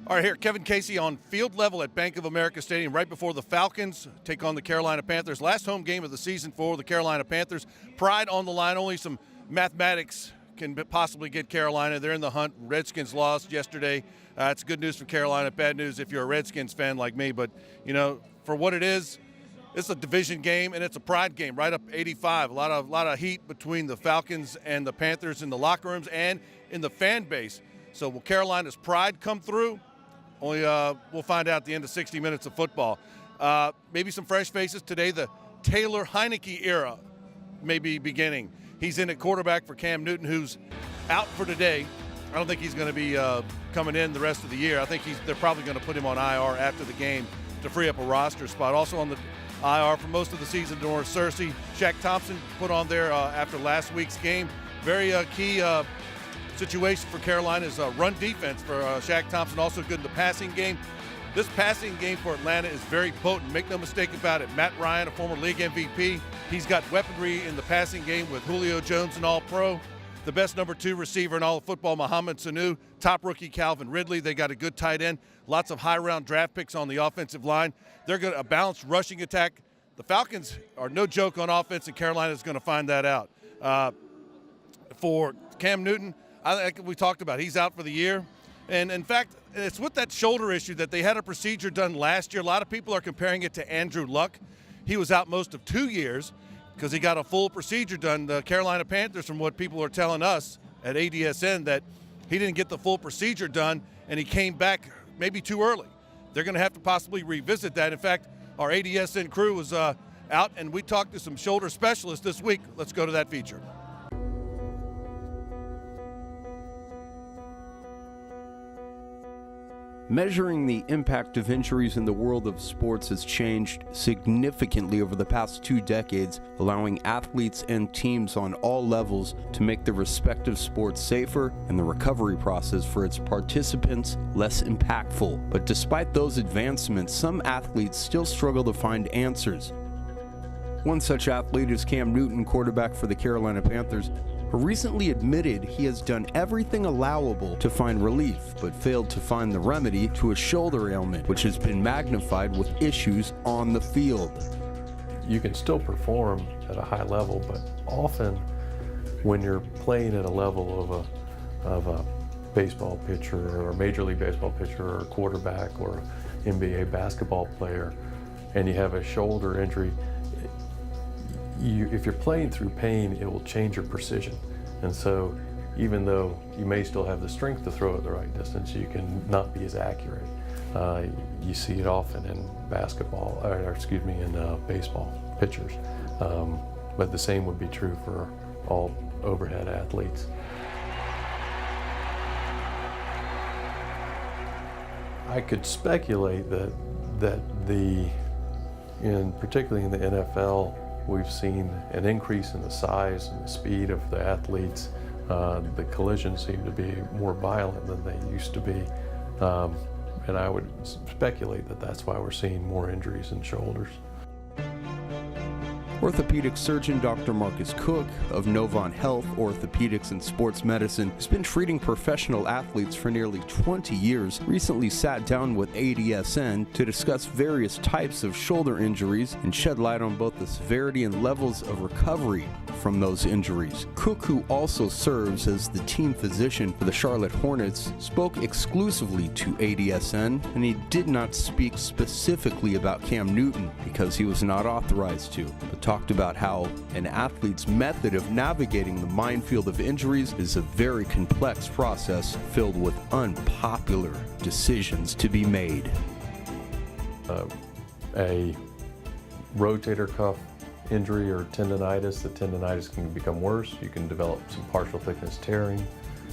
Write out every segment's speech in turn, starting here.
All right, here, Kevin Casey on field level at Bank of America Stadium right before the Falcons take on the Carolina Panthers. Last home game of the season for the Carolina Panthers. Pride on the line. Only some mathematics can possibly get Carolina. They're in the hunt. Redskins lost yesterday. It's good news for Carolina, bad news if you're a Redskins fan like me. But, you know, for what it is, it's a division game, and it's a pride game, right up 85. A lot of heat between the Falcons and the Panthers in the locker rooms and in the fan base. So will Carolina's pride come through? Only we'll find out at the end of 60 minutes of football. Maybe some fresh faces today. The Taylor Heinicke era may be beginning. He's in at quarterback for Cam Newton, who's out for today. I don't think he's going to be coming in the rest of the year. I think they're probably going to put him on IR after the game to free up a roster spot. Also on the IR for most of the season, Norris Cersei. Shaq Thompson put on there after last week's game. Very key situation for Carolina's run defense for Shaq Thompson. Also good in the passing game. This passing game for Atlanta is very potent. Make no mistake about it. Matt Ryan, a former league MVP, he's got weaponry in the passing game with Julio Jones, an all-pro. The best number 2 receiver in all of football, Mohamed Sanu. Top rookie, Calvin Ridley. They got a good tight end. Lots of high-round draft picks on the offensive line. They're going to a balanced rushing attack. The Falcons are no joke on offense, and Carolina's going to find that out. For Cam Newton, like we talked about, he's out for the year. And in fact, it's with that shoulder issue that they had a procedure done last year. A lot of people are comparing it to Andrew Luck. He was out most of 2 years because he got a full procedure done. The Carolina Panthers, from what people are telling us at ADSN, that he didn't get the full procedure done and he came back maybe too early. They're going to have to possibly revisit that. In fact, our ADSN crew was out, and we talked to some shoulder specialists this week. Let's go to that feature. Measuring the impact of injuries in the world of sports has changed significantly over the past 2 decades, allowing athletes and teams on all levels to make their respective sports safer and the recovery process for its participants less impactful. But despite those advancements, some athletes still struggle to find answers. One such athlete is Cam Newton, quarterback for the Carolina Panthers, who recently admitted he has done everything allowable to find relief, but failed to find the remedy to a shoulder ailment, which has been magnified with issues on the field. You can still perform at a high level, but often when you're playing at a level of a baseball pitcher or a Major League Baseball pitcher or a quarterback or NBA basketball player, and you have a shoulder injury, if you're playing through pain, it will change your precision. And so even though you may still have the strength to throw it the right distance, you can not be as accurate. You see it often in basketball, in baseball pitchers. But the same would be true for all overhead athletes. I could speculate that particularly in the NFL, we've seen an increase in the size and the speed of the athletes. The collisions seem to be more violent than they used to be. And I would speculate that that's why we're seeing more injuries in shoulders. Orthopedic surgeon Dr. Marcus Cook of Novant Health Orthopedics and Sports Medicine, who's been treating professional athletes for nearly 20 years, recently sat down with ADSN to discuss various types of shoulder injuries and shed light on both the severity and levels of recovery from those injuries. Cook, who also serves as the team physician for the Charlotte Hornets, spoke exclusively to ADSN, and he did not speak specifically about Cam Newton because he was not authorized to, but talked about how an athlete's method of navigating the minefield of injuries is a very complex process filled with unpopular decisions to be made. A rotator cuff injury or tendonitis, the tendonitis can become worse. You can develop some partial thickness tearing.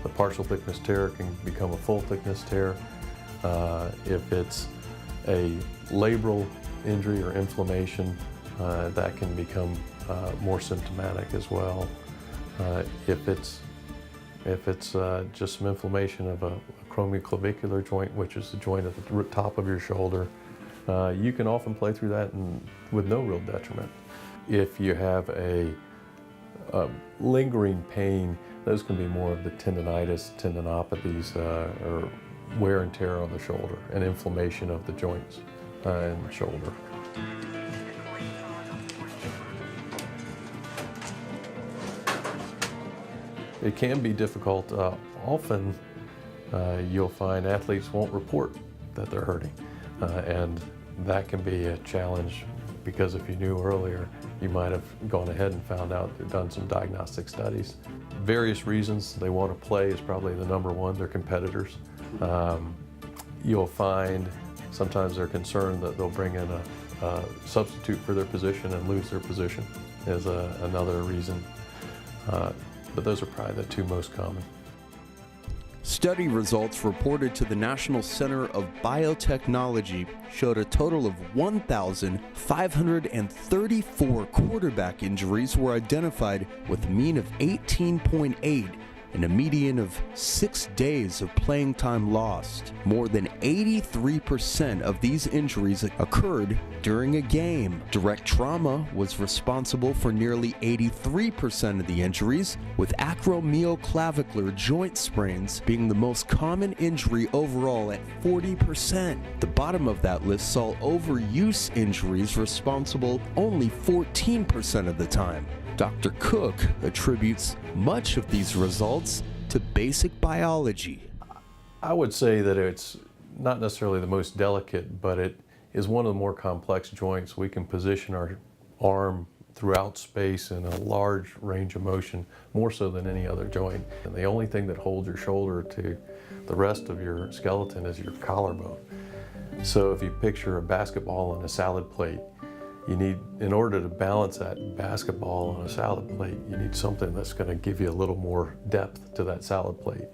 The partial thickness tear can become a full thickness tear. If it's a labral injury or inflammation, that can become more symptomatic as well. If it's just some inflammation of a acromioclavicular joint, which is the joint at the top of your shoulder, you can often play through that with no real detriment. If you have a lingering pain, those can be more of the tendonitis, tendinopathies, or wear and tear on the shoulder and inflammation of the joints in the shoulder. It can be difficult. Often you'll find athletes won't report that they're hurting, and that can be a challenge because if you knew earlier, you might have gone ahead and found out, done some diagnostic studies. Various reasons they want to play is probably the number one. They're competitors. You'll find sometimes they're concerned that they'll bring in a substitute for their position and lose their position is another reason. But those are probably the two most common. Study results reported to the National Center of Biotechnology showed a total of 1,534 quarterback injuries were identified with a mean of 18.8 and a median of 6 days of playing time lost. More than 83% of these injuries occurred during a game. Direct trauma was responsible for nearly 83% of the injuries, with acromioclavicular joint sprains being the most common injury overall at 40%. The bottom of that list saw overuse injuries responsible only 14% of the time. Dr. Cook attributes much of these results to basic biology. I would say that it's not necessarily the most delicate, but it is one of the more complex joints. We can position our arm throughout space in a large range of motion, more so than any other joint. And the only thing that holds your shoulder to the rest of your skeleton is your collarbone. So if you picture a basketball on a salad plate, you need, in order to balance that basketball on a salad plate, you need something that's going to give you a little more depth to that salad plate.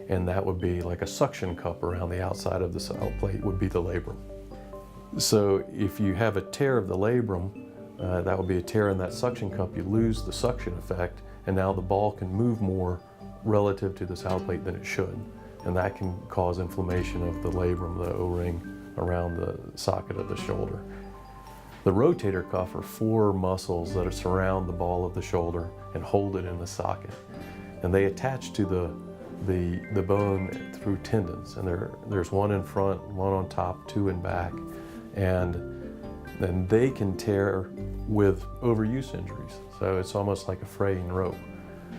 And that would be like a suction cup around the outside of the salad plate would be the labrum. So if you have a tear of the labrum, that would be a tear in that suction cup. You lose the suction effect, and now the ball can move more relative to the salad plate than it should. And that can cause inflammation of the labrum, the O-ring around the socket of the shoulder. The rotator cuff are 4 muscles that surround the ball of the shoulder and hold it in the socket. And they attach to the bone through tendons. And there's one in front, one on top, 2 in back. And then they can tear with overuse injuries. So it's almost like a fraying rope.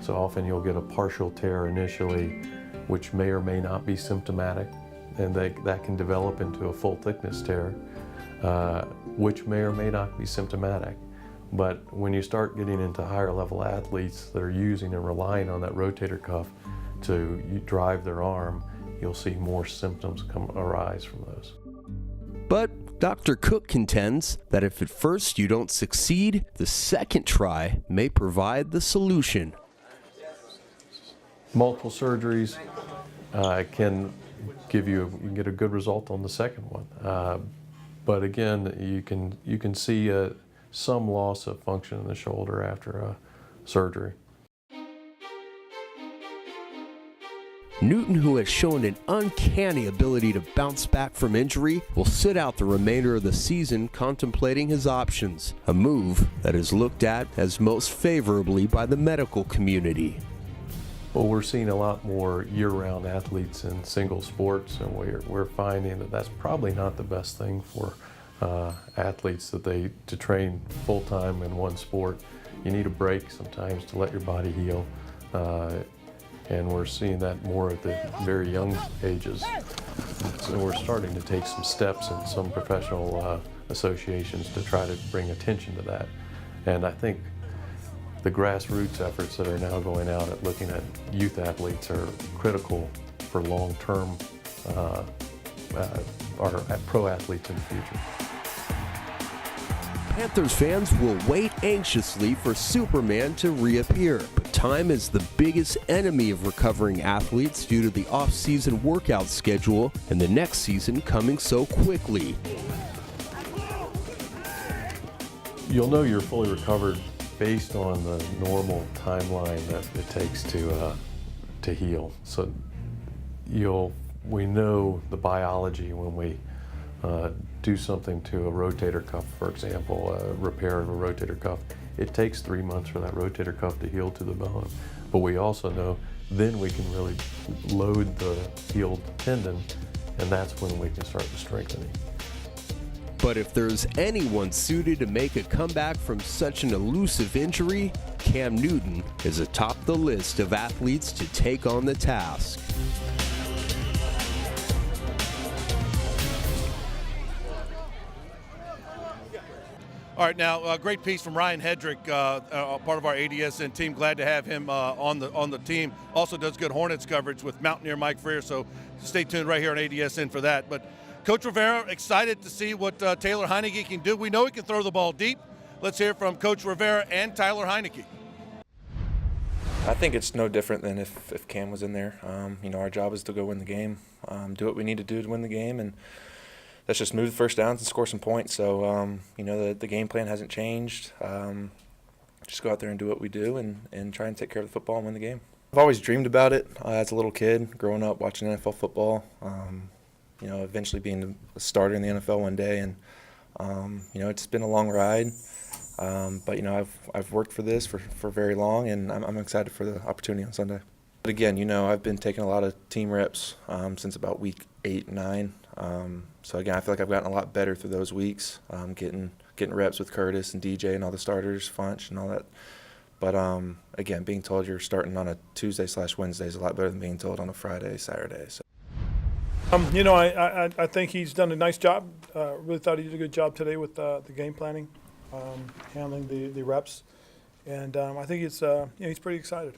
So often you'll get a partial tear initially, which may or may not be symptomatic. And that can develop into a full thickness tear. Which may or may not be symptomatic. But when you start getting into higher level athletes that are using and relying on that rotator cuff to drive their arm, you'll see more symptoms arise from those. But Dr. Cook contends that if at first you don't succeed, the second try may provide the solution. Multiple surgeries can give you get a good result on the second one. But again, you can see some loss of function in the shoulder after surgery. Newton, who has shown an uncanny ability to bounce back from injury, will sit out the remainder of the season contemplating his options, a move that is looked at as most favorably by the medical community. Well, we're seeing a lot more year-round athletes in single sports, and we're finding that that's probably not the best thing for athletes to train full-time in one sport. You need a break sometimes to let your body heal, and we're seeing that more at the very young ages. So we're starting to take some steps in some professional associations to try to bring attention to that. And I think the grassroots efforts that are now going out at looking at youth athletes are critical for long-term pro athletes in the future. Panthers fans will wait anxiously for Superman to reappear, but time is the biggest enemy of recovering athletes due to the off-season workout schedule and the next season coming so quickly. You'll know you're fully recovered based on the normal timeline that it takes to heal. So we know the biology when we do something to a rotator cuff, for example, a repair of a rotator cuff. It takes 3 months for that rotator cuff to heal to the bone. But we also know then we can really load the healed tendon and that's when we can start the strengthening. But if there's anyone suited to make a comeback from such an elusive injury, Cam Newton is atop the list of athletes to take on the task. All right, now great piece from Ryan Hedrick, part of our ADSN team. Glad to have him on the team. Also does good Hornets coverage with Mountaineer Mike Freer, so stay tuned right here on ADSN for that. But Coach Rivera, excited to see what Taylor Heinicke can do. We know he can throw the ball deep. Let's hear from Coach Rivera and Tyler Heinicke. I think it's no different than if Cam was in there. Our job is to go win the game, do what we need to do to win the game, and let's just move the first downs and score some points. So, the game plan hasn't changed. Just go out there and do what we do and try and take care of the football and win the game. I've always dreamed about it as a little kid, growing up watching NFL football. Eventually being a starter in the NFL one day, and it's been a long ride. But I've worked for this for very long, and I'm excited for the opportunity on Sunday. But again, I've been taking a lot of team reps since about week 8, 9. So again, I feel like I've gotten a lot better through those weeks, getting reps with Curtis and DJ and all the starters, Funch and all that. But again, being told you're starting on a Tuesday/Wednesday is a lot better than being told on a Friday, Saturday. So. I think he's done a nice job. Really thought he did a good job today with the game planning, handling the reps, and I think he's pretty excited.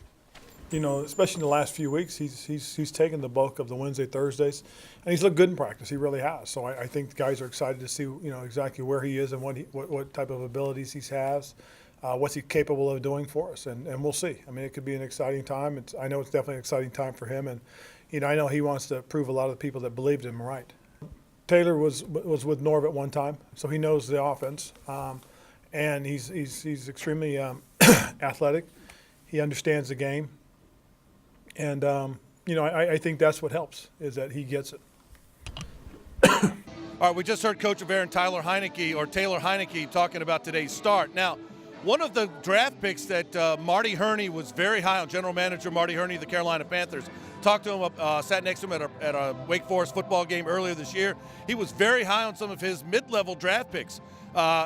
Especially in the last few weeks, he's taken the bulk of the Wednesday, Thursdays, and he's looked good in practice. He really has. So I think the guys are excited to see exactly where he is and what type of abilities he has, what's he capable of doing for us, and we'll see. I mean, it could be an exciting time. I know it's definitely an exciting time for him, and I know he wants to prove a lot of the people that believed him right. Taylor was with Norv at one time, so he knows the offense, and he's extremely athletic. He understands the game, and I think that's what helps is that he gets it. All right, we just heard Coach Rivera and Taylor Heinicke talking about today's start. Now, one of the draft picks that Marty Herney was very high on, General Manager Marty Herney of the Carolina Panthers, talked to him, sat next to him at a Wake Forest football game earlier this year. He was very high on some of his mid-level draft picks.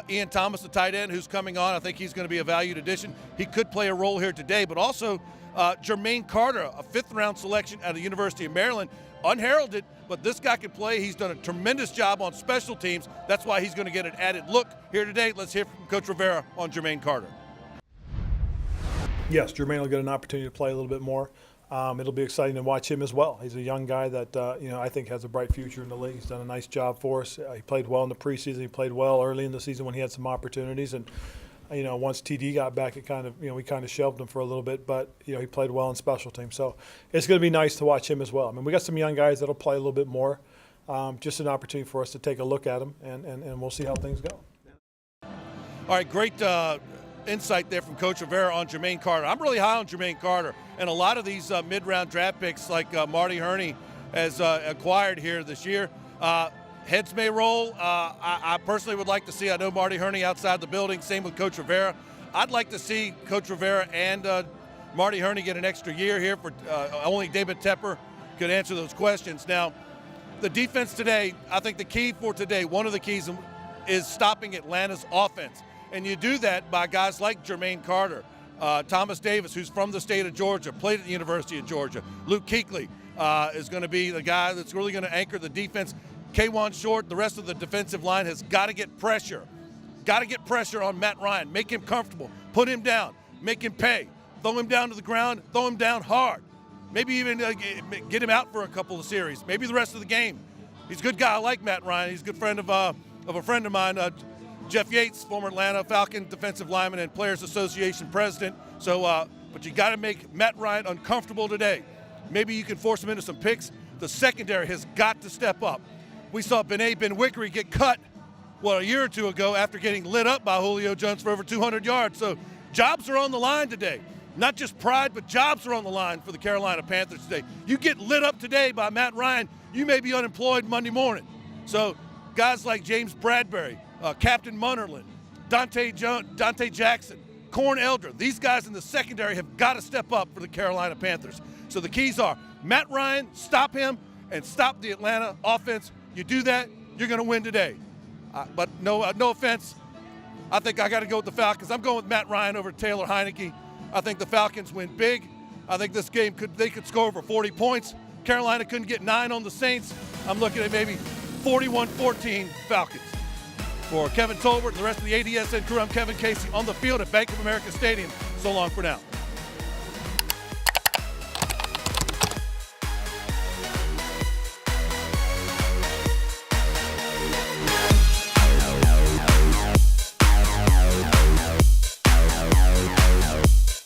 Ian Thomas, the tight end, who's coming on. I think he's going to be a valued addition. He could play a role here today, but also Jermaine Carter, a fifth-round selection out of the University of Maryland, unheralded, but this guy can play. He's done a tremendous job on special teams. That's why he's going to get an added look here today. Let's hear from Coach Rivera on Jermaine Carter. Yes, Jermaine will get an opportunity to play a little bit more. It'll be exciting to watch him as well. He's a young guy that I think has a bright future in the league. He's done a nice job for us. He played well in the preseason. He played well early in the season when he had some opportunities. And once TD got back, it kind of we kind of shelved him for a little bit. But he played well in special teams. So it's going to be nice to watch him as well. I mean, we got some young guys that'll play a little bit more. Just an opportunity for us to take a look at them, and we'll see how things go. All right, great insight there from Coach Rivera on Jermaine Carter. I'm really high on Jermaine Carter, and a lot of these mid-round draft picks like Marty Herney has acquired here this year. Heads may roll. I personally would like to see, I know Marty Herney outside the building, same with Coach Rivera. I'd like to see Coach Rivera and Marty Herney get an extra year here. For only David Tepper could answer those questions. Now, the defense today, I think the key for today, one of the keys is stopping Atlanta's offense. And you do that by guys like Jermaine Carter, Thomas Davis, who's from the state of Georgia, played at the University of Georgia. Luke Kuechly is going to be the guy that's really going to anchor the defense. K'Wan Short, the rest of the defensive line has got to get pressure. Got to get pressure on Matt Ryan. Make him comfortable. Put him down. Make him pay. Throw him down to the ground. Throw him down hard. Maybe even get him out for a couple of series. Maybe the rest of the game. He's a good guy. I like Matt Ryan. He's a good friend of a friend of mine, Jeff Yates, former Atlanta Falcon defensive lineman and Players Association president. So, but you got to make Matt Ryan uncomfortable today. Maybe you can force him into some picks. The secondary has got to step up. We saw Bené Benwickery get cut, a year or two ago after getting lit up by Julio Jones for over 200 yards. So jobs are on the line today. Not just pride, but jobs are on the line for the Carolina Panthers today. You get lit up today by Matt Ryan, you may be unemployed Monday morning. So guys like James Bradbury, Captain Munnerlin, Dante Jackson, Corn Elder, these guys in the secondary have got to step up for the Carolina Panthers. So the keys are Matt Ryan, stop him, and stop the Atlanta offense. You do that, you're going to win today. But no offense, I think I got to go with the Falcons. I'm going with Matt Ryan over Taylor Heinicke. I think the Falcons win big. I think this game they could score over 40 points. Carolina couldn't get 9 on the Saints. I'm looking at maybe 41-14 Falcons. For Kevin Tolbert and the rest of the ADSN crew, I'm Kevin Casey on the field at Bank of America Stadium. So long for now.